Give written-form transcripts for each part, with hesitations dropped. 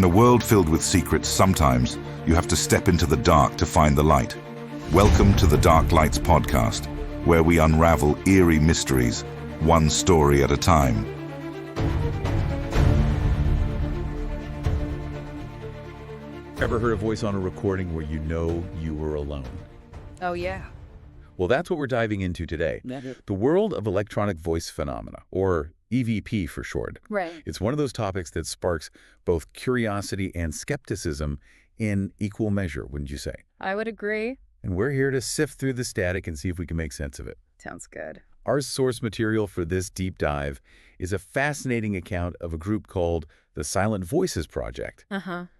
In a world filled with secrets, sometimes you have to step into the dark to find the light. Welcome to the Dark Lights podcast, where we unravel eerie mysteries, one story at a time. Ever heard a voice on a recording where you know you were alone? Oh, yeah. Well, that's what we're diving into today. The world of electronic voice phenomena, or EVP for short. Right. It's one of those topics that sparks both curiosity and skepticism in equal measure, wouldn't you say? I would agree. And we're here to sift through the static and see if we can make sense of it. Sounds good. Our source material for this deep dive is a fascinating account of a group called the Silent Voices Project.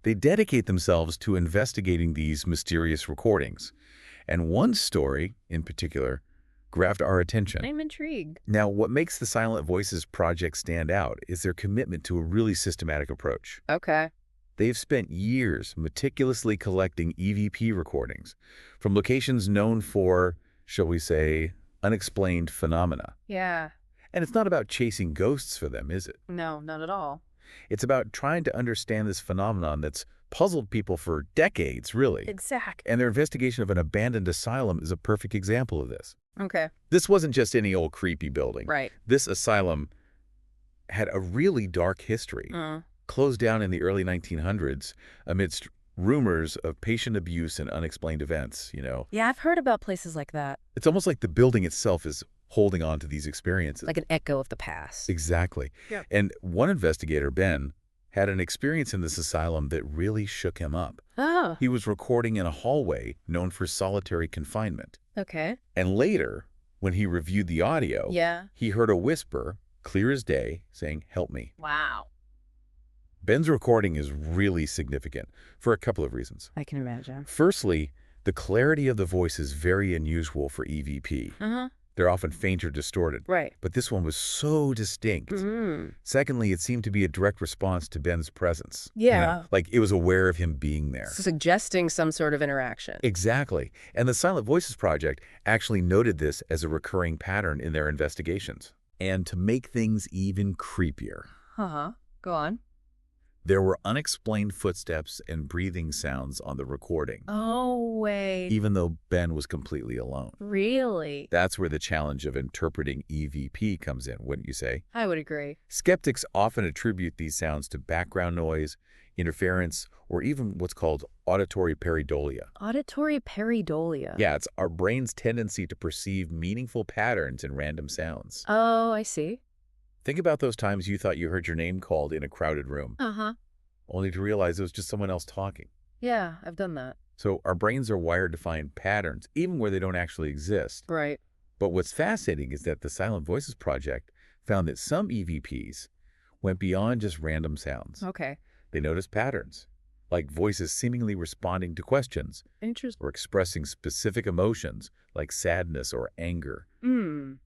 They dedicate themselves to investigating these mysterious recordings. And one story, in particular, grabbed our attention. I'm intrigued. Now, what makes the Silent Voices Project stand out is their commitment to a really systematic approach. Okay. They've spent years meticulously collecting EVP recordings from locations known for, shall we say, unexplained phenomena. Yeah. And it's not about chasing ghosts for them, is it? No, not at all. It's about trying to understand this phenomenon that's puzzled people for decades, really. Exactly. And their investigation of an abandoned asylum is a perfect example of this. Okay. This wasn't just any old creepy building. Right. This asylum had a really dark history. Closed down in the early 1900s amidst rumors of patient abuse and unexplained events, you know. Yeah, I've heard about places like that. It's almost like the building itself is holding on to these experiences. Like an echo of the past. Exactly. Yeah. And one investigator, Ben, had an experience in this asylum that really shook him up. Oh. He was recording in a hallway known for solitary confinement. Okay. And later, when he reviewed the audio, Yeah. he heard a whisper, clear as day, saying, "Help me." Wow. Ben's recording is really significant for a couple of reasons. I can imagine. Firstly, the clarity of the voice is very unusual for EVP. They're often faint or distorted. Right. But this one was so distinct. Secondly, it seemed to be a direct response to Ben's presence. Yeah. Like it was aware of him being there. Suggesting some sort of interaction. Exactly. And the Silent Voices Project actually noted this as a recurring pattern in their investigations. And to make things even creepier, Go on. there were unexplained footsteps and breathing sounds on the recording, Oh, wait. even though Ben was completely alone. Really? That's where the challenge of interpreting EVP comes in, wouldn't you say? I would agree. Skeptics often attribute these sounds to background noise, interference, or even what's called auditory pareidolia. Auditory pareidolia. Yeah, it's our brain's tendency to perceive meaningful patterns in random sounds. Oh, I see. Think about those times you thought you heard your name called in a crowded room, only to realize it was just someone else talking. Yeah, I've done that. So our brains are wired to find patterns, even where they don't actually exist. Right. But what's fascinating is that the Silent Voices Project found that some EVPs went beyond just random sounds. Okay. They noticed patterns, like voices seemingly responding to questions Interesting. or expressing specific emotions like sadness or anger,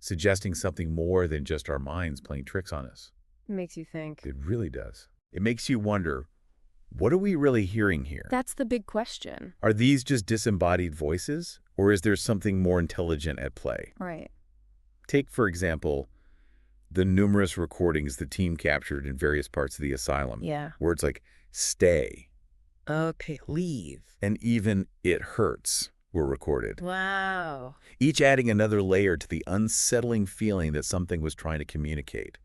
suggesting something more than just our minds playing tricks on us. Makes you think. It really does. It makes you wonder, what are we really hearing here? That's the big question. Are these just disembodied voices, or is there something more intelligent at play? Right. Take, for example, the numerous recordings the team captured in various parts of the asylum. Yeah. Words like stay Okay. Leave. and even it hurts were recorded, Wow. each adding another layer to the unsettling feeling that something was trying to communicate.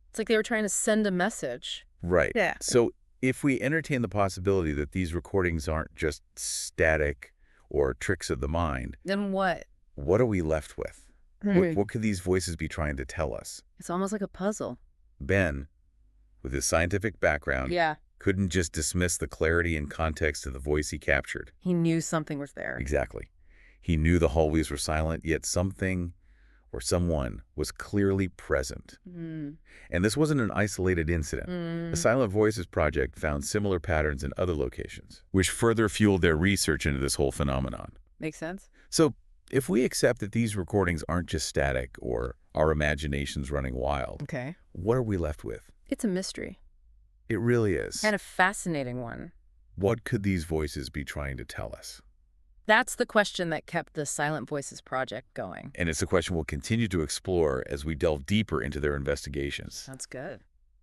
It's like they were trying to send a message. Right. Yeah. So if we entertain the possibility that these recordings aren't just static or tricks of the mind, Then what? what are we left with? What could these voices be trying to tell us? It's almost like a puzzle. Ben, with his scientific background, Yeah. couldn't just dismiss the clarity and context of the voice he captured. He knew something was there. Exactly. He knew the hallways were silent, yet something or someone was clearly present. And this wasn't an isolated incident. The Silent Voices Project found similar patterns in other locations, which further fueled their research into this whole phenomenon. Makes sense. So if we accept that these recordings aren't just static or our imaginations running wild, Okay. what are we left with? It's a mystery. It really is. And a fascinating one. What could these voices be trying to tell us? That's the question that kept the Silent Voices Project going. And it's a question we'll continue to explore as we delve deeper into their investigations. Sounds good.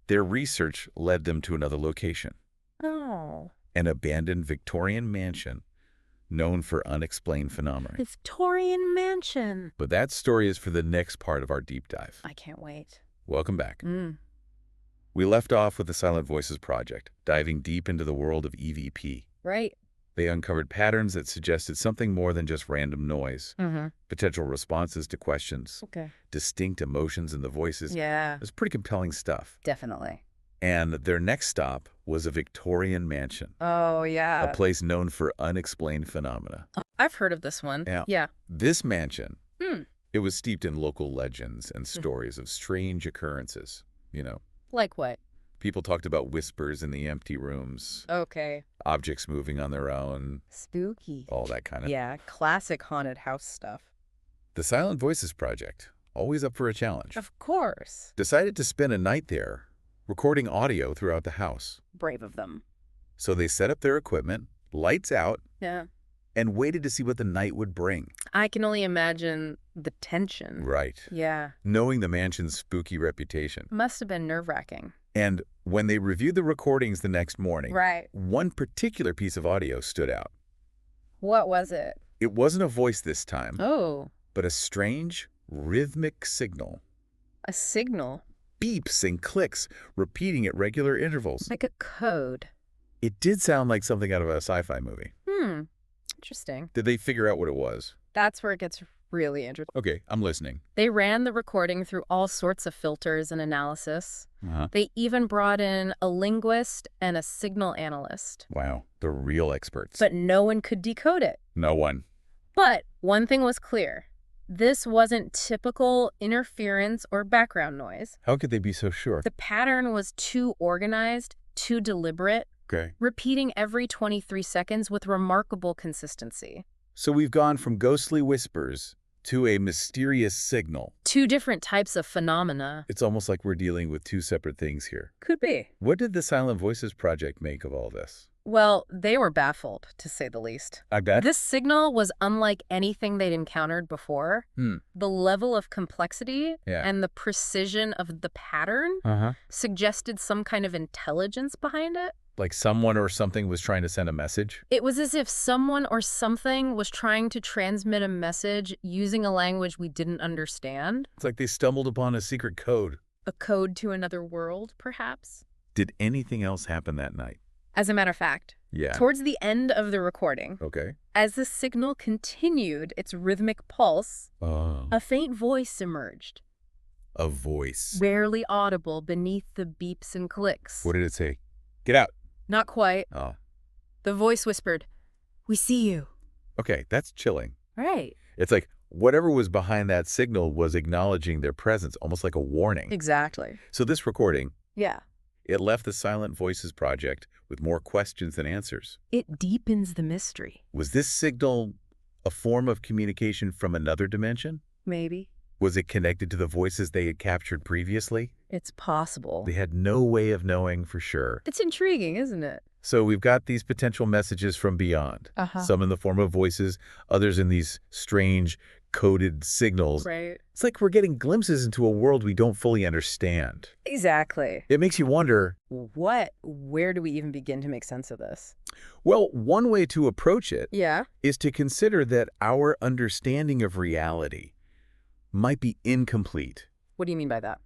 Their research led them to another location. Oh. an abandoned Victorian mansion known for unexplained phenomena. Victorian mansion. But that story is for the next part of our deep dive. I can't wait. Welcome back. Mm. We left off with the Silent Voices Project, diving deep into the world of EVP. Right. They uncovered patterns that suggested something more than just random noise, potential responses to questions, Okay. distinct emotions in the voices. Yeah. It was pretty compelling stuff. Definitely. And their next stop was a Victorian mansion, Oh, yeah. a place known for unexplained phenomena. I've heard of this one. Yeah. Yeah. This mansion, Hmm. it was steeped in local legends and stories of strange occurrences. You know, Like what? people talked about whispers in the empty rooms, Okay. objects moving on their own, Spooky. all that kind of. Yeah, classic haunted house stuff. The Silent Voices Project, always up for a challenge, Of course. decided to spend a night there, recording audio throughout the house. Brave of them. So they set up their equipment, lights out, Yeah. and waited to see what the night would bring. I can only imagine the tension. Right. Yeah. Knowing the mansion's spooky reputation. Must have been nerve-wracking. And when they reviewed the recordings the next morning, Right. one particular piece of audio stood out. What was it? It wasn't a voice this time, Oh, but a strange, rhythmic signal. a signal. Beeps and clicks, repeating at regular intervals. Like a code. It did sound like something out of a sci-fi movie. Interesting. Did they figure out what it was? That's where it gets really interesting. Okay, I'm listening. They ran the recording through all sorts of filters and analysis. Uh-huh. They even brought in a linguist and a signal analyst. Wow, the real experts. But no one could decode it. No one. But one thing was clear. This wasn't typical interference or background noise. How could they be so sure? The pattern was too organized, too deliberate, Okay. repeating every 23 seconds with remarkable consistency. So we've gone from ghostly whispers to a mysterious signal. Two different types of phenomena. It's almost like we're dealing with two separate things here. Could be. What did the Silent Voices Project make of all this? Well, they were baffled, to say the least. I bet. This signal was unlike anything they'd encountered before. The level of complexity and the precision of the pattern suggested some kind of intelligence behind it. Like someone or something was trying to send a message? It was as if someone or something was trying to transmit a message using a language we didn't understand. It's like they stumbled upon a secret code. A code to another world, perhaps? Did anything else happen that night? As a matter of fact, Yeah. towards the end of the recording, Okay. as the signal continued its rhythmic pulse, Oh. a faint voice emerged, A voice. rarely audible beneath the beeps and clicks. What did it say? Get out. Not quite. Oh. The voice whispered, "We see you." Okay, that's chilling. Right. It's like whatever was behind that signal was acknowledging their presence, almost like a warning. Exactly. So this recording, Yeah. it left the Silent Voices Project with more questions than answers. It deepens the mystery. Was this signal a form of communication from another dimension? Maybe. Was it connected to the voices they had captured previously? It's possible. They had no way of knowing for sure. It's intriguing, isn't it? So we've got these potential messages from beyond. Some in the form of voices, others in these strange coded signals. Right. It's like we're getting glimpses into a world we don't fully understand. Exactly. It makes you wonder, Where do we even begin to make sense of this? well, one way to approach it Yeah. is to consider that our understanding of reality might be incomplete. What do you mean by that?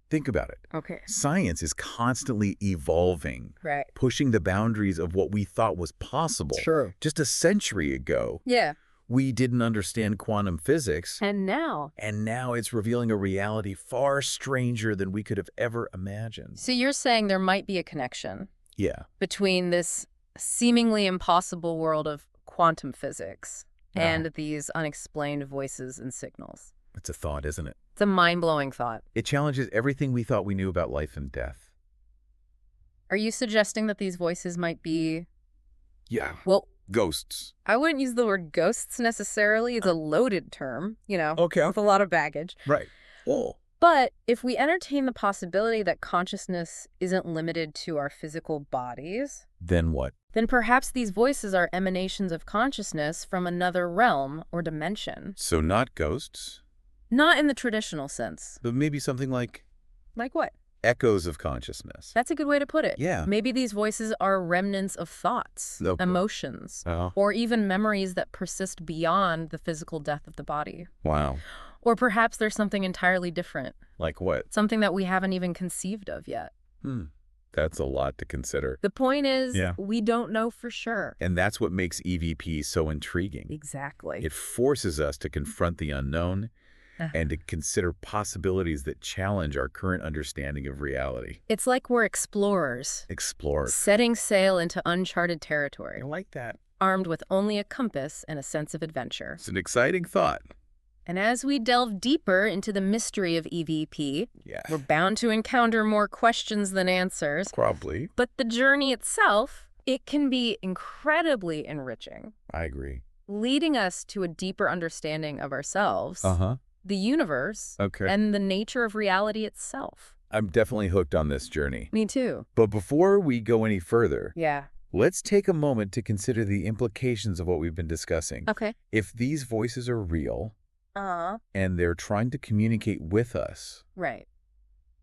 Think about it. Okay. Science is constantly evolving, Right. pushing the boundaries of what we thought was possible. Sure. Just a century ago, Yeah. we didn't understand quantum physics, And now? and now it's revealing a reality far stranger than we could have ever imagined. So you're saying there might be a connection Yeah. between this seemingly impossible world of quantum physics Yeah. and these unexplained voices and signals. It's a thought, isn't it? It's a mind-blowing thought. It challenges everything we thought we knew about life and death. Are you suggesting that these voices might be, Yeah. well, Ghosts. I wouldn't use the word ghosts necessarily. It's a loaded term, Okay. with a lot of baggage. Right. Oh. But if we entertain the possibility that consciousness isn't limited to our physical bodies, Then what? then perhaps these voices are emanations of consciousness from another realm or dimension. So not ghosts, Not in the traditional sense. but maybe something like Like what? echoes of consciousness. That's a good way to put it. Yeah. Maybe these voices are remnants of thoughts, Okay. emotions, or even memories that persist beyond the physical death of the body. Wow. Or perhaps there's something entirely different. Like what? Something that we haven't even conceived of yet. That's a lot to consider. The point is, we don't know for sure. And that's what makes EVP so intriguing. Exactly. It forces us to confront the unknown and to consider possibilities that challenge our current understanding of reality. It's like we're explorers. Setting sail into uncharted territory. I like that. Armed with only a compass and a sense of adventure. It's an exciting thought. And as we delve deeper into the mystery of EVP, we're bound to encounter more questions than answers. Probably. But the journey itself, it can be incredibly enriching. I agree. Leading us to a deeper understanding of ourselves, the universe, and the nature of reality itself. I'm definitely hooked on this journey. Me too. But before we go any further, Yeah. let's take a moment to consider the implications of what we've been discussing. Okay. If these voices are real, and they're trying to communicate with us, Right.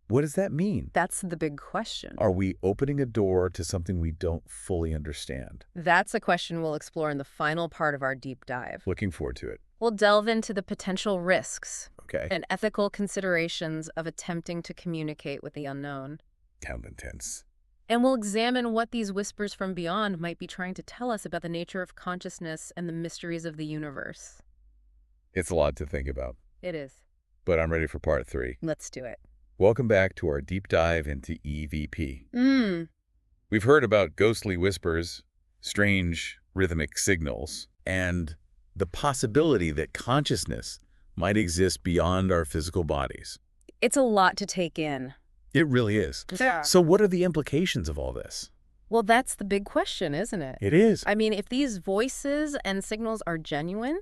what does that mean? That's the big question. Are we opening a door to something we don't fully understand? That's a question we'll explore in the final part of our deep dive. Looking forward to it. We'll delve into the potential risks Okay. and ethical considerations of attempting to communicate with the unknown. Sounds intense. And we'll examine what these whispers from beyond might be trying to tell us about the nature of consciousness and the mysteries of the universe. It's a lot to think about. It is. But I'm ready for part 3. Let's do it. Welcome back to our deep dive into EVP. Mm. We've heard about ghostly whispers, strange rhythmic signals, and the possibility that consciousness might exist beyond our physical bodies. It's a lot to take in. It really is. Yeah. So what are the implications of all this? Well, that's the big question, isn't it? It is. I mean, if these voices and signals are genuine,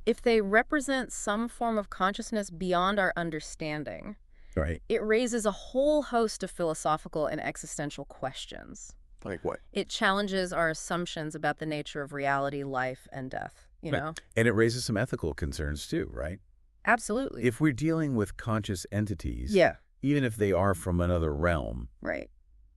if they represent some form of consciousness beyond our understanding, Right. it raises a whole host of philosophical and existential questions. Like what? It challenges our assumptions about the nature of reality, life, and death, you know? And it raises some ethical concerns too, right? Absolutely. If we're dealing with conscious entities, Yeah. even if they are from another realm, Right.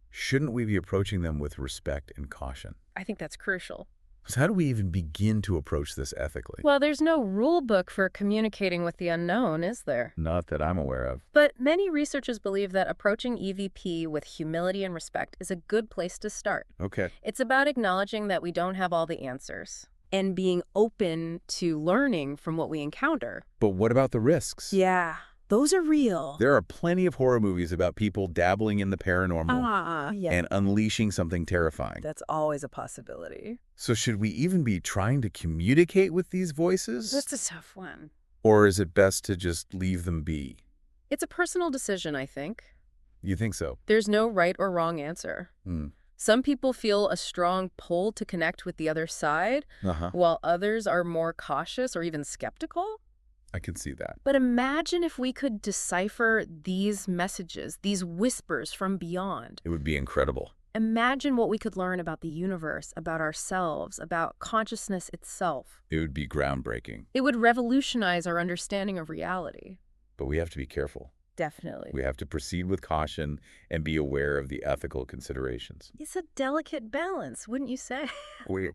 shouldn't we be approaching them with respect and caution? I think that's crucial. So how do we even begin to approach this ethically? Well, there's no rule book for communicating with the unknown, is there? Not that I'm aware of. But many researchers believe that approaching EVP with humility and respect is a good place to start. Okay. It's about acknowledging that we don't have all the answers and being open to learning from what we encounter. But what about the risks? Yeah, those are real. There are plenty of horror movies about people dabbling in the paranormal Yeah. and unleashing something terrifying. That's always a possibility. So should we even be trying to communicate with these voices? That's a tough one. Or is it best to just leave them be? It's a personal decision, I think. You think so? There's no right or wrong answer. Some people feel a strong pull to connect with the other side, while others are more cautious or even skeptical. I can see that. But imagine if we could decipher these messages, these whispers from beyond. It would be incredible. Imagine what we could learn about the universe, about ourselves, about consciousness itself. It would be groundbreaking. It would revolutionize our understanding of reality. But we have to be careful. Definitely. We have to proceed with caution and be aware of the ethical considerations. It's a delicate balance, wouldn't you say?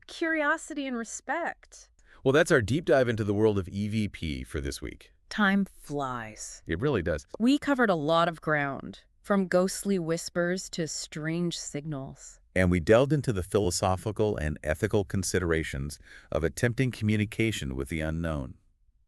Curiosity and respect. Well, that's our deep dive into the world of EVP for this week. Time flies. It really does. We covered a lot of ground, from ghostly whispers to strange signals. And we delved into the philosophical and ethical considerations of attempting communication with the unknown.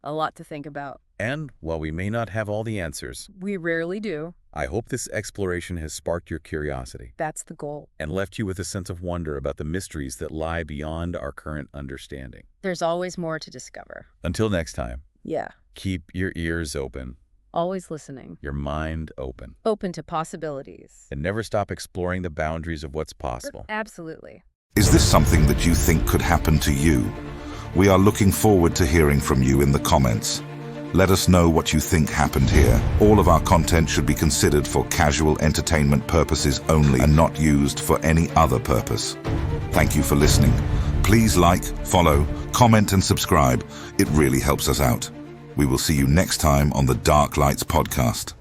A lot to think about. And while we may not have all the answers, We rarely do. I hope this exploration has sparked your curiosity That's the goal. and left you with a sense of wonder about the mysteries that lie beyond our current understanding. There's always more to discover. Until next time, Yeah. keep your ears open, Always listening. your mind open, Open to possibilities. and never stop exploring the boundaries of what's possible. Absolutely. Is this something that you think could happen to you? We are looking forward to hearing from you in the comments. Let us know what you think happened here. All of our content should be considered for casual entertainment purposes only and not used for any other purpose. Thank you for listening. Please like, follow, comment, and subscribe. It really helps us out. We will see you next time on the Dark Lights podcast.